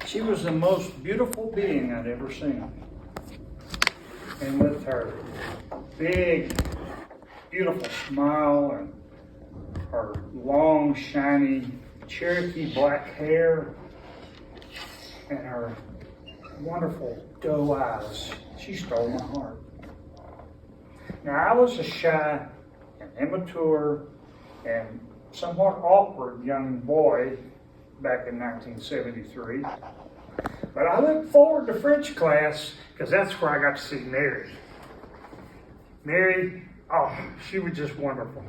She was the most beautiful being I'd ever seen. And with her big, beautiful smile and her long, shiny Cherokee black hair and her wonderful doe eyes, she stole my heart. Now, I was a shy and immature and somewhat awkward young boy back in 1973. But I look forward to French class because that's where I got to see Mary. Mary, oh, she was just wonderful.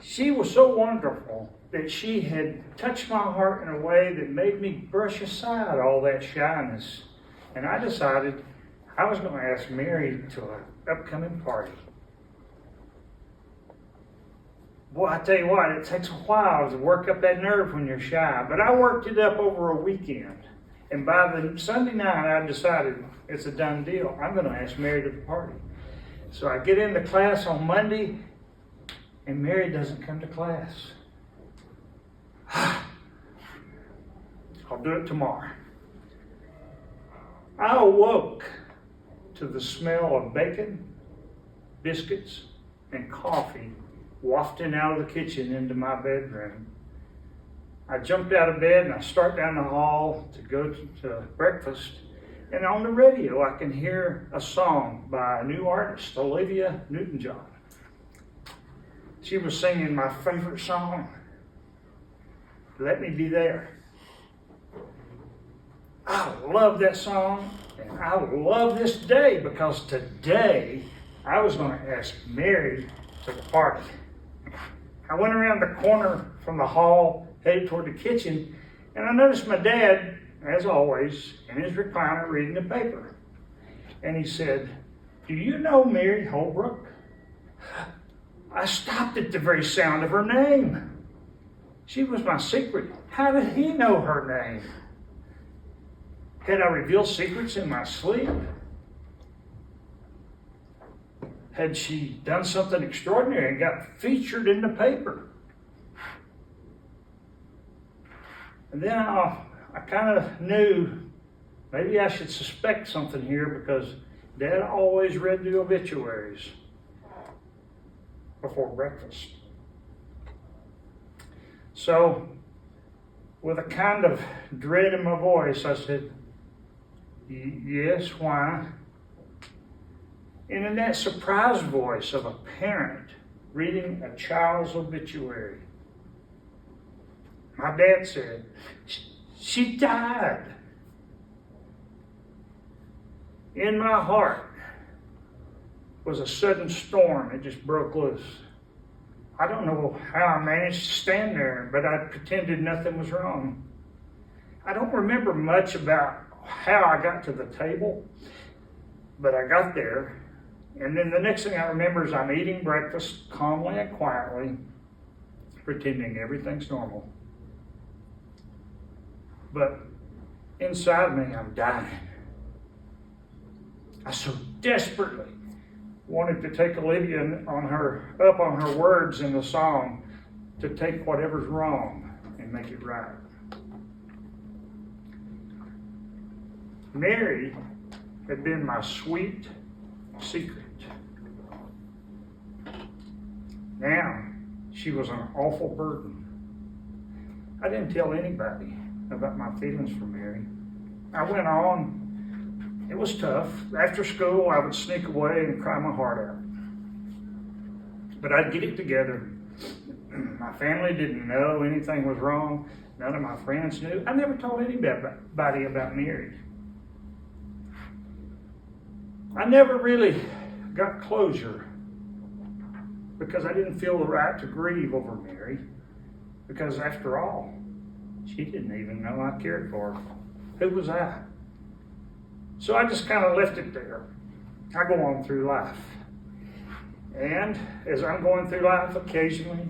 She was so wonderful that she had touched my heart in a way that made me brush aside all that shyness. And I decided I was going to ask Mary to an upcoming party. Boy, I tell you what, it takes a while to work up that nerve when you're shy. But I worked it up over a weekend. And by the Sunday night, I decided it's a done deal. I'm going to ask Mary to the party. So I get into class on Monday, and Mary doesn't come to class. I'll do it tomorrow. I awoke to the smell of bacon, biscuits, and coffee wafting out of the kitchen into my bedroom. I jumped out of bed and I start down the hall to go to breakfast. And on the radio, I can hear a song by a new artist, Olivia Newton-John. She was singing my favorite song, Let Me Be There. I love that song, and I love this day because today I was going to ask Mary to the party. I went around the corner from the hall, headed toward the kitchen, and I noticed my dad, as always, in his recliner reading the paper. And he said, "Do you know Mary Holbrook?" I stopped at the very sound of her name. She was my secret. How did he know her name? Had I revealed secrets in my sleep? Had she done something extraordinary and got featured in the paper? And then I kind of knew maybe I should suspect something here because Dad always read the obituaries before breakfast. So, with a kind of dread in my voice, I said, "Yes, why?" And in that surprised voice of a parent reading a child's obituary, my dad said, "She died." In my heart was a sudden storm that just broke loose. I don't know how I managed to stand there, but I pretended nothing was wrong. I don't remember much about how I got to the table, but I got there. And then the next thing I remember is I'm eating breakfast calmly and quietly, pretending everything's normal. But inside me, I'm dying. I so desperately wanted to take Olivia on her words in the song to take whatever's wrong and make it right. Mary had been my sweet secret. Now, she was an awful burden. I didn't tell anybody about my feelings for Mary. I went on. It was tough. After school, I would sneak away and cry my heart out. But I'd get it together. My family didn't know anything was wrong. None of my friends knew. I never told anybody about Mary. I never really got closure because I didn't feel the right to grieve over Mary. Because after all, she didn't even know I cared for her. Who was I? So I just kind of left it there. I go on through life. And as I'm going through life, occasionally,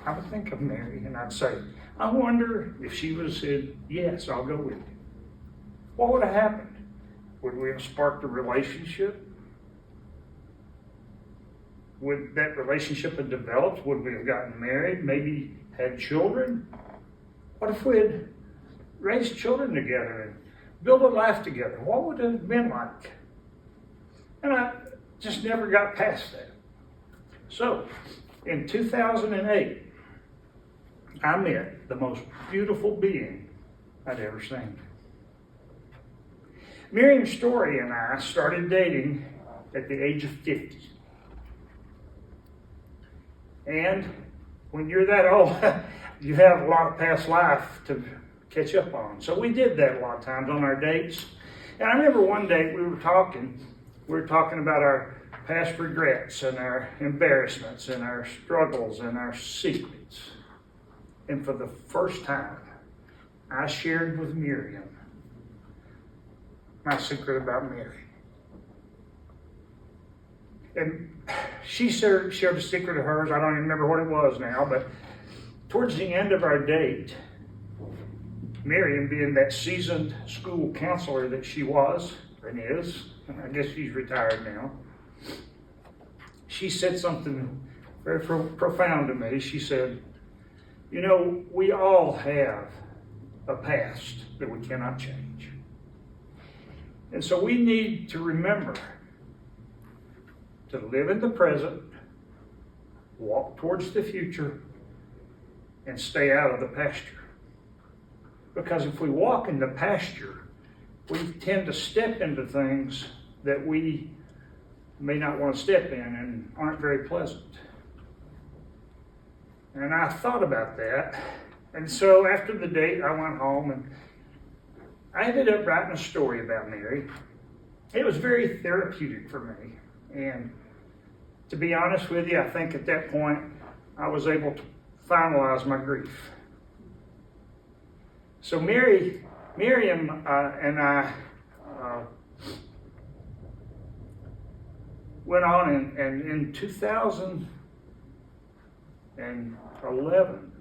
I would think of Mary and I'd say, I wonder if she would have said, yes, I'll go with you. What would have happened? Would we have sparked a relationship? Would that relationship have developed? Would we have gotten married? Maybe had children? What if we had raise children together and build a life together. What would it have been like? And I just never got past that. So, in 2008, I met the most beautiful being I'd ever seen. Miriam Story and I started dating at the age of 50. And when you're that old, you have a lot of past life to catch up on. So we did that a lot of times on our dates. And I remember one date we were talking about our past regrets and our embarrassments and our struggles and our secrets. And for the first time, I shared with Miriam my secret about Mary. And she shared a secret of hers. I don't even remember what it was now, but towards the end of our date, Miriam, being that seasoned school counselor that she was and is, and I guess she's retired now, she said something very profound to me. She said, you know, we all have a past that we cannot change. And so we need to remember to live in the present, walk towards the future, and stay out of the pasture. Because if we walk in the pasture, we tend to step into things that we may not want to step in and aren't very pleasant. And I thought about that. And so after the date, I went home and I ended up writing a story about Mary. It was very therapeutic for me. And to be honest with you, I think at that point, I was able to finalize my grief. So Miriam and I went on, and in 2011,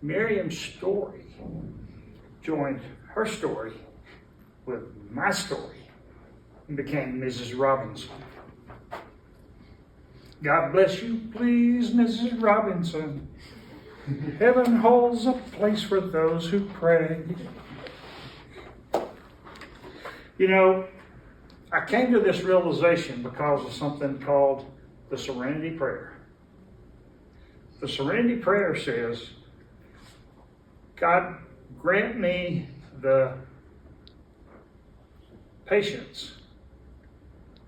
Miriam's story joined her story with my story and became Mrs. Robinson. God bless you, please, Mrs. Robinson. Heaven holds a place for those who pray. You know, I came to this realization because of something called the Serenity Prayer. The Serenity Prayer says, God, grant me the patience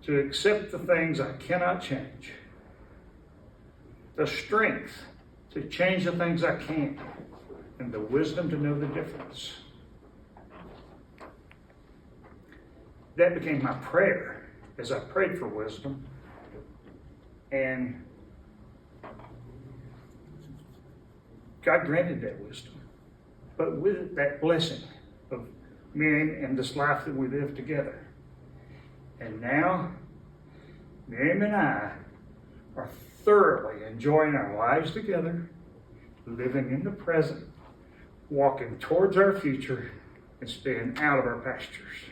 to accept the things I cannot change, the strength to change the things I can, and the wisdom to know the difference. That became my prayer as I prayed for wisdom. And God granted that wisdom. But with that blessing of Miriam and this life that we live together. And now, Miriam and I are thoroughly enjoying our lives together, living in the present, walking towards our future, and staying out of our pastures.